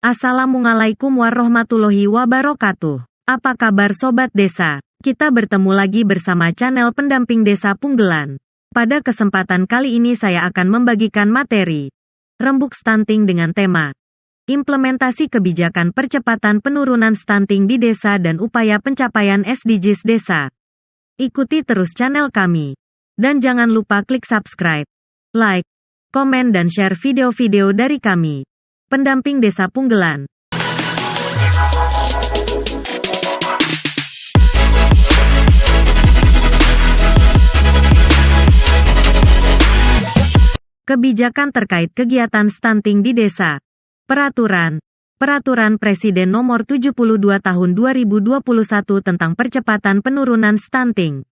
Assalamualaikum warahmatullahi wabarakatuh. Apa kabar Sobat Desa? Kita bertemu lagi bersama channel Pendamping Desa Punggelan. Pada kesempatan kali ini saya akan membagikan materi Rembuk Stunting dengan tema Implementasi Kebijakan Percepatan Penurunan Stunting di Desa dan Upaya Pencapaian SDGs Desa. Ikuti terus channel kami. Dan jangan lupa klik subscribe, like, komen dan share video-video dari kami. Pendamping Desa Punggelan. Kebijakan terkait kegiatan stunting di desa. Peraturan Presiden Nomor 72 Tahun 2021 tentang percepatan penurunan stunting.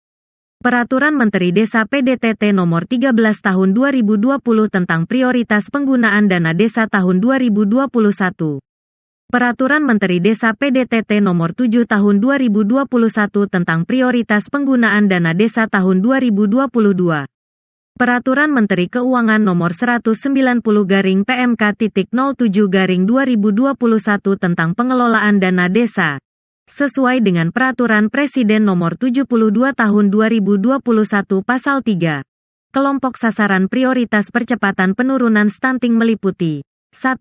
Peraturan Menteri Desa PDTT Nomor 13 Tahun 2020 tentang prioritas penggunaan dana desa tahun 2021. Peraturan Menteri Desa PDTT Nomor 7 Tahun 2021 tentang prioritas penggunaan dana desa tahun 2022. Peraturan Menteri Keuangan Nomor 190-PMK.07-2021 tentang pengelolaan dana desa. Sesuai dengan Peraturan Presiden Nomor 72 Tahun 2021 Pasal 3. Kelompok sasaran prioritas percepatan penurunan stunting meliputi 1.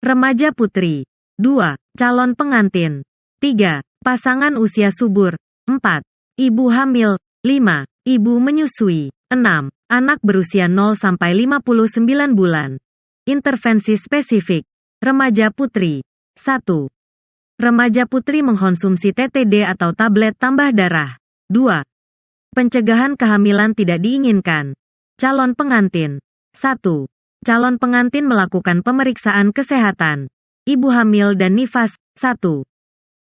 Remaja putri 2. Calon pengantin 3. Pasangan usia subur 4. Ibu hamil 5. Ibu menyusui 6. Anak berusia 0-59 bulan. Intervensi spesifik Remaja putri 1. Remaja putri mengkonsumsi TTD atau tablet tambah darah. 2. Pencegahan kehamilan tidak diinginkan. Calon pengantin 1. Calon pengantin melakukan pemeriksaan kesehatan ibu hamil dan nifas. 1.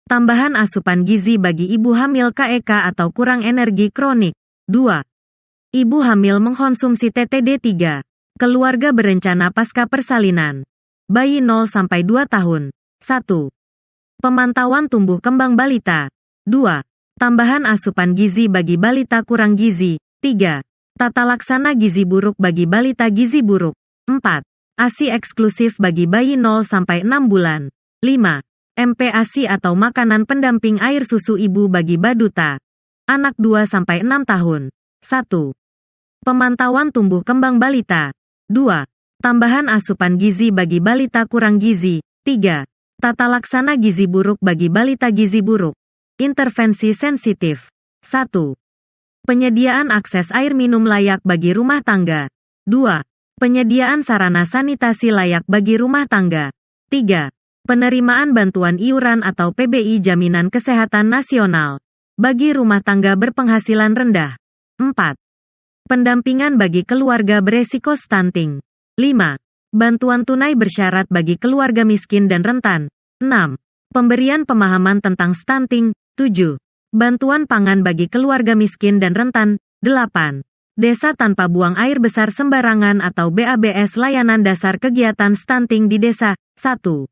Tambahan asupan gizi bagi ibu hamil KEK atau kurang energi kronik. 2. Ibu hamil mengkonsumsi TTD. 3. Keluarga berencana pasca persalinan bayi 0-2 tahun. 1. Pemantauan tumbuh kembang balita. 2. Tambahan asupan gizi bagi balita kurang gizi. 3. Tata laksana gizi buruk bagi balita gizi buruk. 4. ASI eksklusif bagi bayi 0-6 bulan. 5. MPASI atau makanan pendamping air susu ibu bagi baduta anak 2-6 tahun. 1. Pemantauan tumbuh kembang balita. 2. Tambahan asupan gizi bagi balita kurang gizi. 3. Tata laksana gizi buruk bagi balita gizi buruk. Intervensi sensitif 1. Penyediaan akses air minum layak bagi rumah tangga. 2. Penyediaan sarana sanitasi layak bagi rumah tangga. 3. Penerimaan bantuan iuran atau PBI Jaminan Kesehatan Nasional bagi rumah tangga berpenghasilan rendah. 4. Pendampingan bagi keluarga beresiko stunting. 5. Bantuan tunai bersyarat bagi keluarga miskin dan rentan. 6. Pemberian pemahaman tentang stunting. 7. Bantuan pangan bagi keluarga miskin dan rentan. 8. Desa tanpa buang air besar sembarangan atau BABS layanan dasar kegiatan stunting di desa. 1.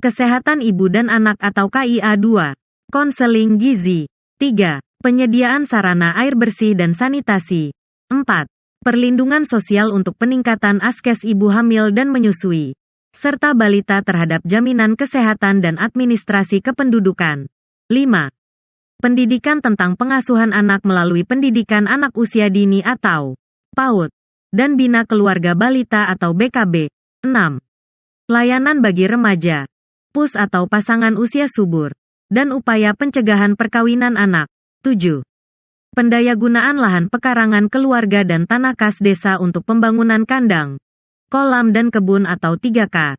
Kesehatan ibu dan anak atau KIA. 2. Konseling gizi. 3. Penyediaan sarana air bersih dan sanitasi. 4. Perlindungan sosial untuk peningkatan askes ibu hamil dan menyusui, serta balita terhadap jaminan kesehatan dan administrasi kependudukan. 5. Pendidikan tentang pengasuhan anak melalui pendidikan anak usia dini atau PAUD, dan bina keluarga balita atau BKB. 6. Layanan bagi remaja, PUS atau pasangan usia subur, dan upaya pencegahan perkawinan anak. 7. Pendayagunaan lahan pekarangan keluarga dan tanah kas desa untuk pembangunan kandang, kolam dan kebun atau 3K.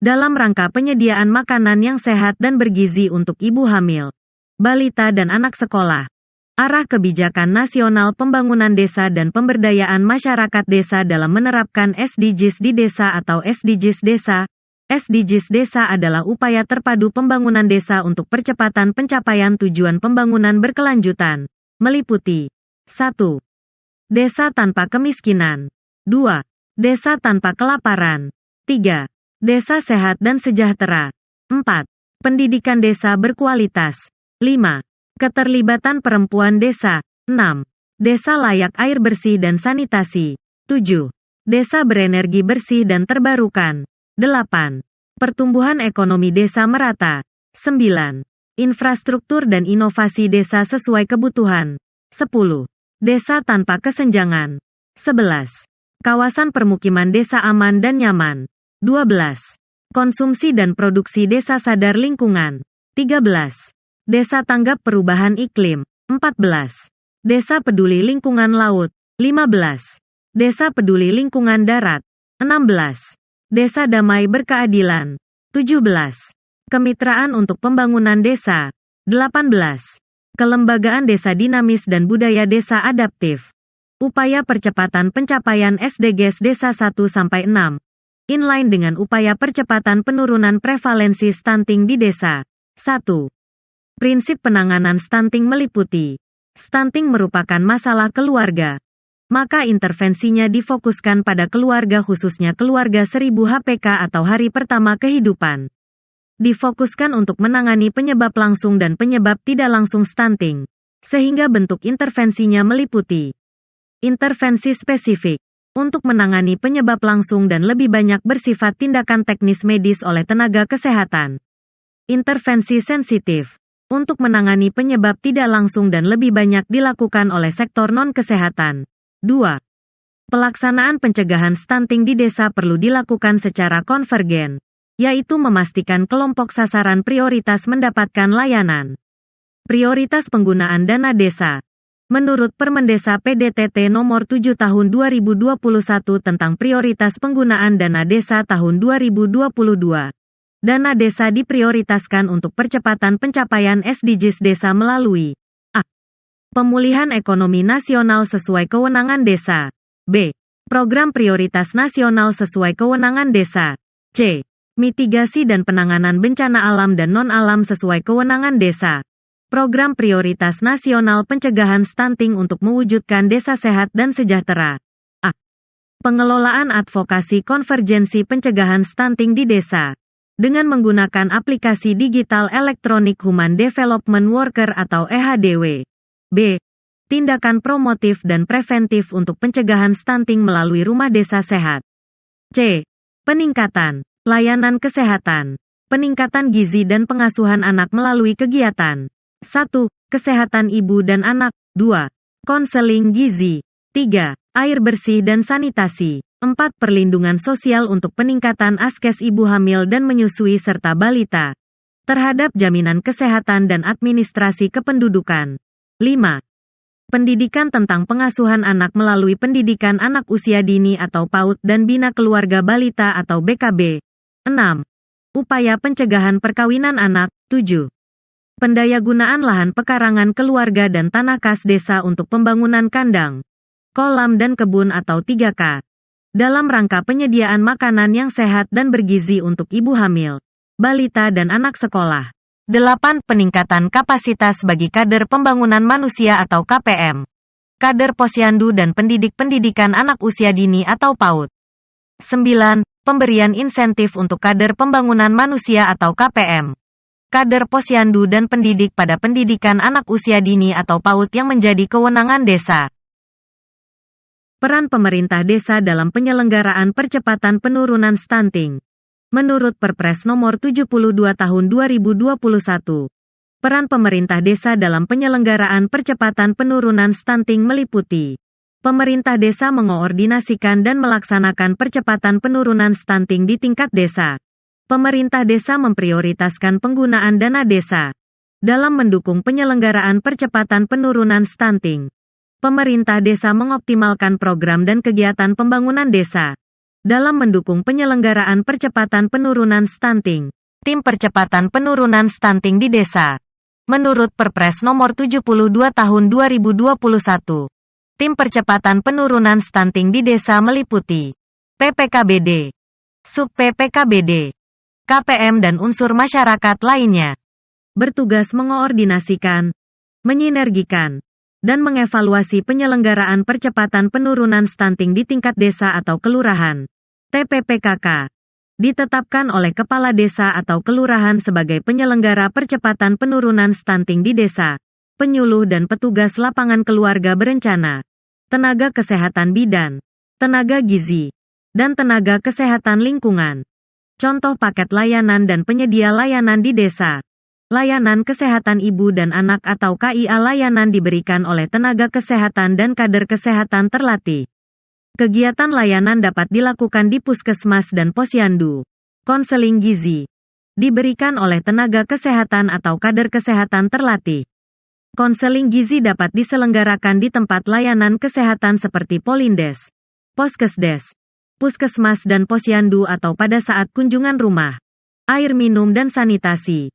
Dalam rangka penyediaan makanan yang sehat dan bergizi untuk ibu hamil, balita dan anak sekolah. Arah kebijakan nasional pembangunan desa dan pemberdayaan masyarakat desa dalam menerapkan SDGs di desa atau SDGs desa. SDGs desa adalah upaya terpadu pembangunan desa untuk percepatan pencapaian tujuan pembangunan berkelanjutan. Meliputi 1. Desa tanpa kemiskinan. 2. Desa tanpa kelaparan. 3. Desa sehat dan sejahtera. 4. Pendidikan desa berkualitas. 5. Keterlibatan perempuan desa. 6. Desa layak air bersih dan sanitasi. 7. Desa berenergi bersih dan terbarukan. 8. Pertumbuhan ekonomi desa merata. 9. Infrastruktur dan inovasi desa sesuai kebutuhan. 10. Desa tanpa kesenjangan. 11. Kawasan permukiman desa aman dan nyaman. 12. Konsumsi dan produksi desa sadar lingkungan. 13. Desa tanggap perubahan iklim. 14. Desa peduli lingkungan laut. 15. Desa peduli lingkungan darat. 16. Desa damai berkeadilan. 17. Kemitraan untuk pembangunan desa. 18. Kelembagaan desa dinamis dan budaya desa adaptif. Upaya percepatan pencapaian SDGs Desa 1-6. Inline dengan upaya percepatan penurunan prevalensi stunting di desa. 1. Prinsip penanganan stunting meliputi: stunting merupakan masalah keluarga, maka intervensinya difokuskan pada keluarga, khususnya keluarga 1000 HPK atau hari pertama kehidupan. Difokuskan untuk menangani penyebab langsung dan penyebab tidak langsung stunting, sehingga bentuk intervensinya meliputi intervensi spesifik untuk menangani penyebab langsung dan lebih banyak bersifat tindakan teknis medis oleh tenaga kesehatan. Intervensi sensitif untuk menangani penyebab tidak langsung dan lebih banyak dilakukan oleh sektor non-kesehatan. 2. Pelaksanaan pencegahan stunting di desa perlu dilakukan secara konvergen, yaitu memastikan kelompok sasaran prioritas mendapatkan layanan. Prioritas penggunaan dana desa. Menurut Permendesa PDTT Nomor 7 Tahun 2021 tentang prioritas penggunaan dana desa tahun 2022, dana desa diprioritaskan untuk percepatan pencapaian SDGs desa melalui A. Pemulihan ekonomi nasional sesuai kewenangan desa. B. Program prioritas nasional sesuai kewenangan desa. C. Mitigasi dan penanganan bencana alam dan non-alam sesuai kewenangan desa. Program prioritas nasional pencegahan stunting untuk mewujudkan desa sehat dan sejahtera. A. Pengelolaan advokasi konvergensi pencegahan stunting di desa dengan menggunakan aplikasi digital elektronik Human Development Worker atau EHDW. B. Tindakan promotif dan preventif untuk pencegahan stunting melalui rumah desa sehat. C. Peningkatan layanan kesehatan, peningkatan gizi dan pengasuhan anak melalui kegiatan 1. Kesehatan ibu dan anak. 2. Konseling gizi. 3. Air bersih dan sanitasi. 4. Perlindungan sosial untuk peningkatan askes ibu hamil dan menyusui serta balita terhadap jaminan kesehatan dan administrasi kependudukan. 5. Pendidikan tentang pengasuhan anak melalui pendidikan anak usia dini atau PAUD dan bina keluarga balita atau BKB. 6. Upaya pencegahan perkawinan anak. 7. Pendayagunaan lahan pekarangan keluarga dan tanah kas desa untuk pembangunan kandang, kolam dan kebun atau 3K. Dalam rangka penyediaan makanan yang sehat dan bergizi untuk ibu hamil, balita dan anak sekolah. 8. Peningkatan kapasitas bagi kader pembangunan manusia atau KPM, kader posyandu dan pendidik pendidikan anak usia dini atau PAUD. 9. Pemberian insentif untuk kader pembangunan manusia atau KPM, kader posyandu dan pendidik pada pendidikan anak usia dini atau PAUD yang menjadi kewenangan desa. Peran pemerintah desa dalam penyelenggaraan percepatan penurunan stunting. Menurut Perpres Nomor 72 Tahun 2021, peran pemerintah desa dalam penyelenggaraan percepatan penurunan stunting meliputi: pemerintah desa mengoordinasikan dan melaksanakan percepatan penurunan stunting di tingkat desa. Pemerintah desa memprioritaskan penggunaan dana desa dalam mendukung penyelenggaraan percepatan penurunan stunting. Pemerintah desa mengoptimalkan program dan kegiatan pembangunan desa dalam mendukung penyelenggaraan percepatan penurunan stunting. Tim percepatan penurunan stunting di desa. Menurut Perpres Nomor 72 Tahun 2021, tim percepatan penurunan stunting di desa meliputi PPKBD, Sub PPKBD, KPM dan unsur masyarakat lainnya. Bertugas mengoordinasikan, menyinergikan, dan mengevaluasi penyelenggaraan percepatan penurunan stunting di tingkat desa atau kelurahan. TPPKK ditetapkan oleh kepala desa atau kelurahan sebagai penyelenggara percepatan penurunan stunting di desa, penyuluh dan petugas lapangan keluarga berencana, tenaga kesehatan bidan, tenaga gizi, dan tenaga kesehatan lingkungan. Contoh paket layanan dan penyedia layanan di desa. Layanan kesehatan ibu dan anak atau KIA layanan diberikan oleh tenaga kesehatan dan kader kesehatan terlatih. Kegiatan layanan dapat dilakukan di puskesmas dan posyandu. Konseling gizi diberikan oleh tenaga kesehatan atau kader kesehatan terlatih. Konseling gizi dapat diselenggarakan di tempat layanan kesehatan seperti Polindes, Poskesdes, puskesmas dan posyandu atau pada saat kunjungan rumah. Air minum dan sanitasi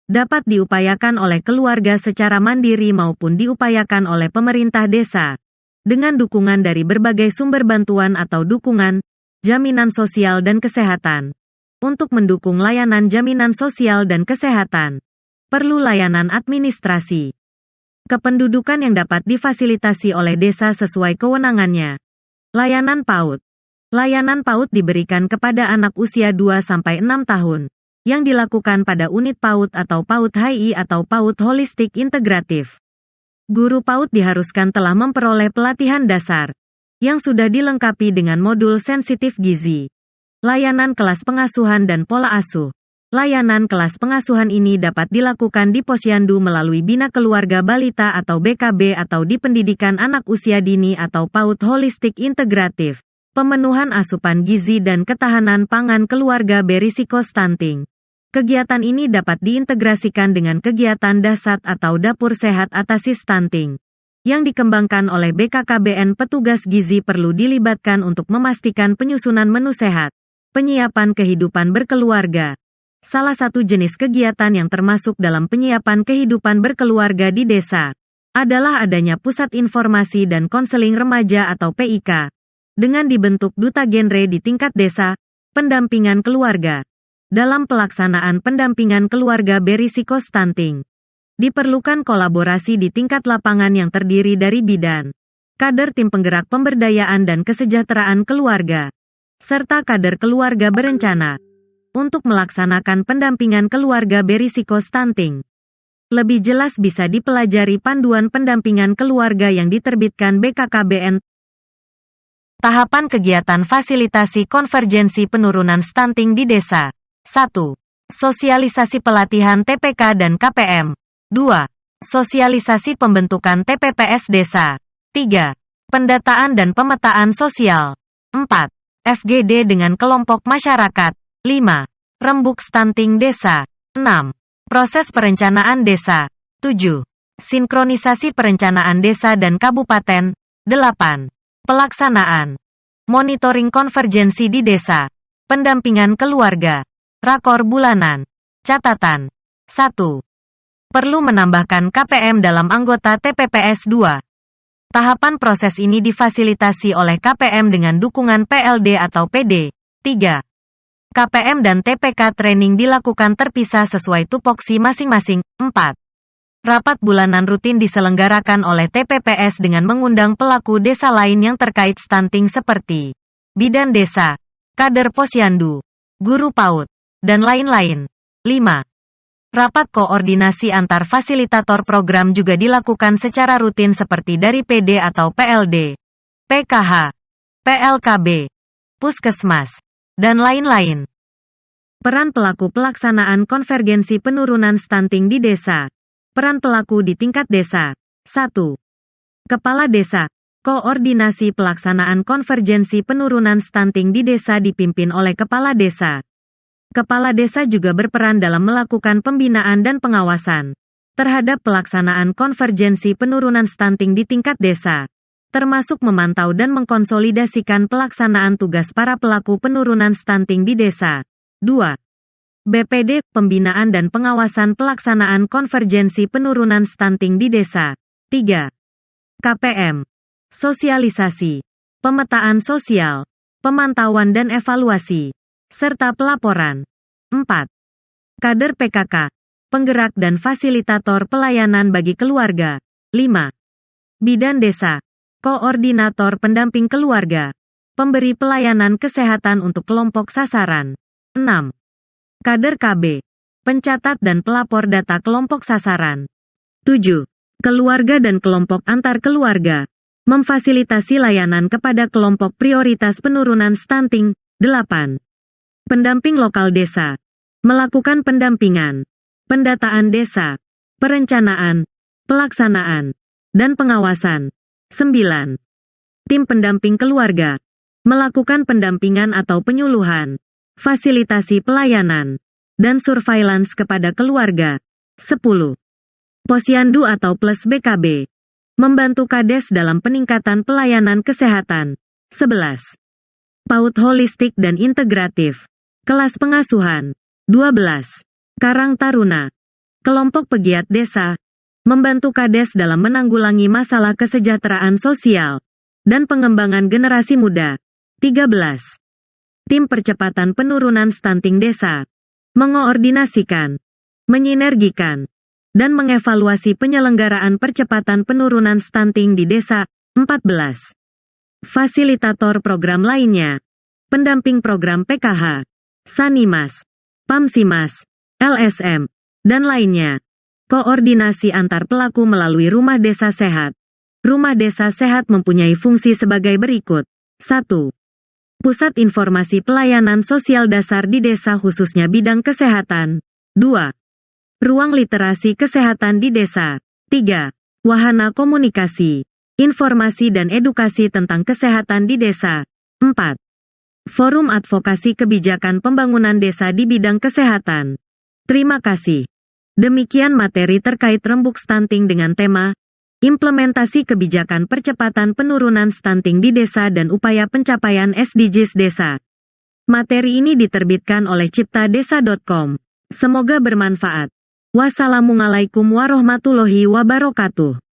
dapat diupayakan oleh keluarga secara mandiri maupun diupayakan oleh pemerintah desa, dengan dukungan dari berbagai sumber bantuan atau dukungan, jaminan sosial dan kesehatan. Untuk mendukung layanan jaminan sosial dan kesehatan, perlu layanan administrasi kependudukan yang dapat difasilitasi oleh desa sesuai kewenangannya. Layanan PAUD. Layanan PAUD diberikan kepada anak usia 2-6 tahun, yang dilakukan pada unit PAUD atau PAUD HI atau PAUD Holistik Integratif. Guru PAUD diharuskan telah memperoleh pelatihan dasar, yang sudah dilengkapi dengan modul sensitif gizi. Layanan kelas pengasuhan dan pola asuh. Layanan kelas pengasuhan ini dapat dilakukan di posyandu melalui Bina Keluarga Balita atau BKB atau di pendidikan anak usia dini atau PAUD Holistik Integratif. Pemenuhan asupan gizi dan ketahanan pangan keluarga berisiko stunting. Kegiatan ini dapat diintegrasikan dengan kegiatan DASAT atau Dapur Sehat Atasi Stunting, yang dikembangkan oleh BKKBN. Petugas gizi perlu dilibatkan untuk memastikan penyusunan menu sehat, penyiapan kehidupan berkeluarga. Salah satu jenis kegiatan yang termasuk dalam penyiapan kehidupan berkeluarga di desa adalah adanya Pusat Informasi dan Konseling Remaja atau PIK, dengan dibentuk duta genre di tingkat desa, pendampingan keluarga. Dalam pelaksanaan pendampingan keluarga berisiko stunting, diperlukan kolaborasi di tingkat lapangan yang terdiri dari bidan, kader tim penggerak pemberdayaan dan kesejahteraan keluarga, serta kader keluarga berencana, untuk melaksanakan pendampingan keluarga berisiko stunting. Lebih jelas bisa dipelajari panduan pendampingan keluarga yang diterbitkan BKKBN. Tahapan kegiatan fasilitasi konvergensi penurunan stunting di desa. 1. Sosialisasi pelatihan TPK dan KPM. 2. Sosialisasi pembentukan TPPS desa. 3. Pendataan dan pemetaan sosial. 4. FGD dengan kelompok masyarakat. 5. Rembuk stunting desa. 6. Proses perencanaan desa. 7. Sinkronisasi perencanaan desa dan kabupaten. 8. Pelaksanaan. Monitoring konvergensi di desa. Pendampingan keluarga. Rakor bulanan. Catatan. 1. Perlu menambahkan KPM dalam anggota TPPS 2. Tahapan proses ini difasilitasi oleh KPM dengan dukungan PLD atau PD. 3. KPM dan TPK training dilakukan terpisah sesuai tupoksi masing-masing. 4. Rapat bulanan rutin diselenggarakan oleh TPPS dengan mengundang pelaku desa lain yang terkait stunting seperti bidan desa, kader posyandu, guru PAUD, dan lain-lain. 5. Rapat koordinasi antar fasilitator program juga dilakukan secara rutin seperti dari PD atau PLD, PKH, PLKB, Puskesmas, dan lain-lain. Peran pelaku pelaksanaan konvergensi penurunan stunting di desa. Peran pelaku di tingkat desa. 1. Kepala Desa. Koordinasi pelaksanaan konvergensi penurunan stunting di desa dipimpin oleh Kepala Desa. Kepala Desa juga berperan dalam melakukan pembinaan dan pengawasan terhadap pelaksanaan konvergensi penurunan stunting di tingkat desa, termasuk memantau dan mengkonsolidasikan pelaksanaan tugas para pelaku penurunan stunting di desa. 2. BPD, pembinaan dan pengawasan pelaksanaan konvergensi penurunan stunting di desa. 3. KPM, sosialisasi, pemetaan sosial, pemantauan dan evaluasi, serta pelaporan. 4. Kader PKK, penggerak dan fasilitator pelayanan bagi keluarga. 5. Bidan desa, koordinator pendamping keluarga, pemberi pelayanan kesehatan untuk kelompok sasaran. 6. Kader KB, pencatat dan pelapor data kelompok sasaran. 7. Keluarga dan kelompok antar keluarga, memfasilitasi layanan kepada kelompok prioritas penurunan stunting. 8. Pendamping lokal desa. Melakukan pendampingan, pendataan desa, perencanaan, pelaksanaan, dan pengawasan. 9. Tim pendamping keluarga. Melakukan pendampingan atau penyuluhan, fasilitasi pelayanan, dan surveillance kepada keluarga. 10. Posyandu atau plus BKB. Membantu Kades dalam peningkatan pelayanan kesehatan. 11. PAUD holistik dan integratif. Kelas pengasuhan. 12. Karang Taruna. Kelompok pegiat desa. Membantu Kades dalam menanggulangi masalah kesejahteraan sosial dan pengembangan generasi muda. 13. Tim percepatan penurunan stunting desa. Mengoordinasikan, menyinergikan, dan mengevaluasi penyelenggaraan percepatan penurunan stunting di desa. 14. Fasilitator program lainnya. Pendamping program PKH, Sanimas, Pamsimas, LSM, dan lainnya. Koordinasi antar pelaku melalui Rumah Desa Sehat. Rumah Desa Sehat mempunyai fungsi sebagai berikut. 1. Pusat Informasi Pelayanan Sosial Dasar di desa khususnya bidang kesehatan. 2. Ruang literasi kesehatan di desa. 3. Wahana komunikasi, informasi dan edukasi tentang kesehatan di desa. 4. Forum advokasi kebijakan pembangunan desa di bidang kesehatan. Terima kasih. Demikian materi terkait rembuk stunting dengan tema Implementasi Kebijakan Percepatan Penurunan Stunting di Desa dan Upaya Pencapaian SDGs Desa. Materi ini diterbitkan oleh ciptadesa.com. Semoga bermanfaat. Wassalamualaikum warahmatullahi wabarakatuh.